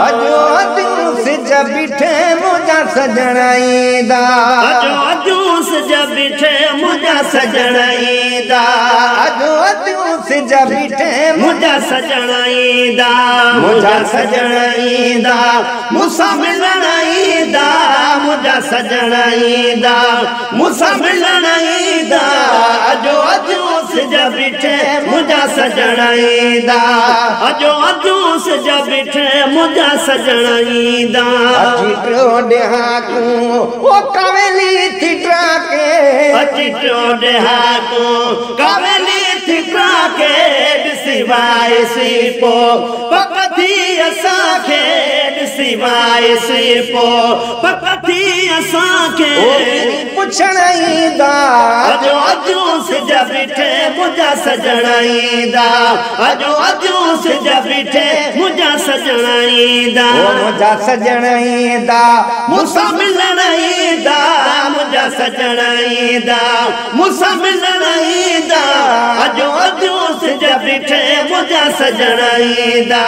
अजो अजू सिज बिठे मुझा सजणाईंदा अजो अजू सिज बिठे मुझा सजणाईंदा अजो अजू सिज बिठे मुझा सजणाईंदा मुझा सजणाईंदा मूंसां मिलण ईंदा मुझा सजणाईंदा मूंसां मिलण ईंदा अजो अजू सिज बिठे मुझा सजणाईंदा अजो अजू सिज बिठे मुझा सजणाईंदा अची टियो ॾिहाकू ओ कवेली थी ट्राके अची टियो ॾिहाकू कवेली थी ट्राके ॾिसी वाइसी पो पक थी असांखे ॾिसी वाइसी पो पक थी असांखे पुछण ईंदा अजो अजू सिज बिठे मुझा सजणाईंदा अजो अजू सिज बिठे मुझा सजणाईंदा मुझा सजणाईंदा मूंसां मिलण ईंदा मुझा सजणाईंदा मूंसां मिलण ईंदा अजो अजू सिज बिठे मुझा सजणाईंदा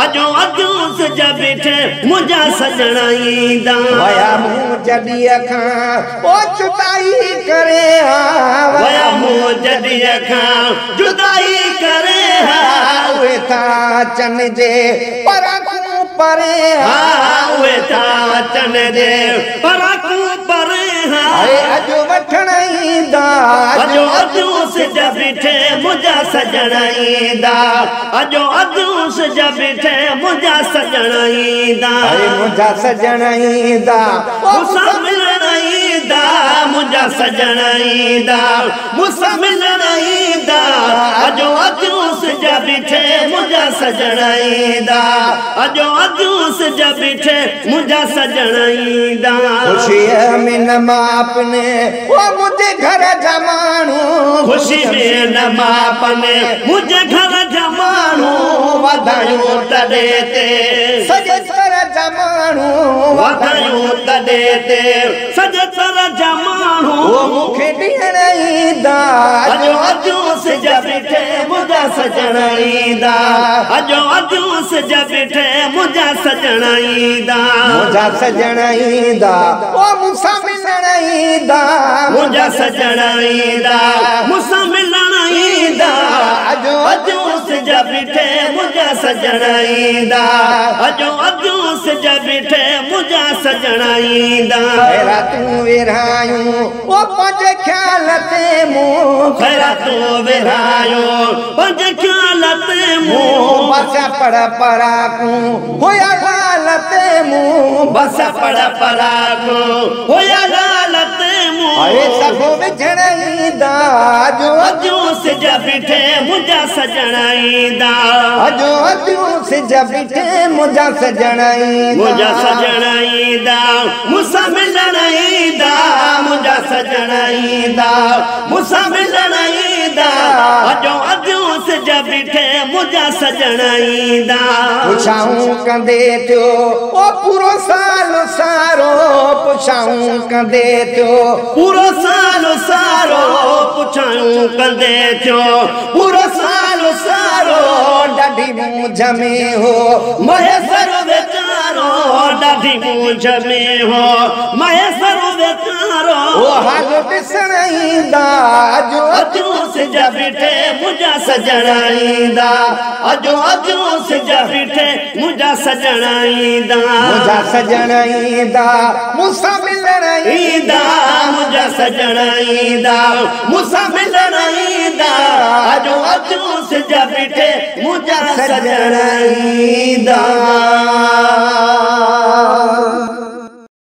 अजो अजू सिज बिठे मुझा सजणाईंदा वया मूं जॾीअ खां ओ जुदाई करे वया मूं जॾीअ खां जुदाई करे उहे था अचनि जे पराकूं परे उहे था अचनि जे पराकूं परे अजो वठण ईंदा अजो अजू सिज बिठे मुझा सजणाईंदा अजो अजू सिज बिठे मुझा सजणाईंदा मुझा सजणाईंदा मूंसां मिलण ईंदा मुझा सजणाईंदा मूंसां मिलण ईंदा अजो अजू सिज बिठे मुझा सजणाईंदा अजो अजू सिज बिठे मुझा सजणाईंदा खुशीअ में न मापने ओ मुझे घर जा माण्हू खुशी में न मापने मुझे घर जा माण्हू वाधायूं तॾहिं ते सॼे घर जा माण्हू वाधायूं तॾहिं ते सॼे घर जा माण्हू मूंखे ॾियण ईंदा अजो अजू सिज बिठे मुझा सजणाईंदा अजो अजू सिज बिठे मुझा सजणाईंदा मुझा सजणाईंदा ओ मूंसां मिलण ईंदा मुझा सजणाईंदा मूंसां मिलण ईंदा अजो अजू सिज बिठे मुझा सजणाईंदा अजो अजू सिज बिठे मुझा सजणाईंदा खैरा तूं विरहायूं ओ पंहिंजे ख़्याल ते मूं खैरा तूं विरहायूं पंहिंजे ख़्याल ते मूं बस पड़ पराकूं हुया ॻाल्हि ते मूं बस पड़ पराकूं हुया ॻाल्हि ते मूं सभु विझण ईंदा अजो अजू सिज बिठे मुझा सजणाईंदा अजो अजू सिज बिठे मुझा सजणाईंदा मुझा सजणाईंदा मूंसां मिलण ईंदा मुझा सजणाईंदा मूंसां मिलण ईंदा अजो अजू सिज बिठे मुझा सजणाईंदा पुछाऊं कंदे थियो ओ पूरो साल सारो पुछाऊं कंदे थियो पूरो साल सारो पुछाऊं कंदे थियो पूरो साल सारो ॾाढी मूंझ में हो महेश्वर वेचारो ॾाढी मूंझ में हो महेश्वर वेचारो हाल ॾिसण ईंदा अजो अजू सिज बिठे मुझा सजणाईंदा अजो अजू सिज बिठे मुझा सजणाईंदा मुझा सजणाईंदा मूंसां मिलण ईंदा मुझा सजणाईंदा मूंसां मिलण ईंदा अजो अजू सिज बिठे मुझा सजणाईंदा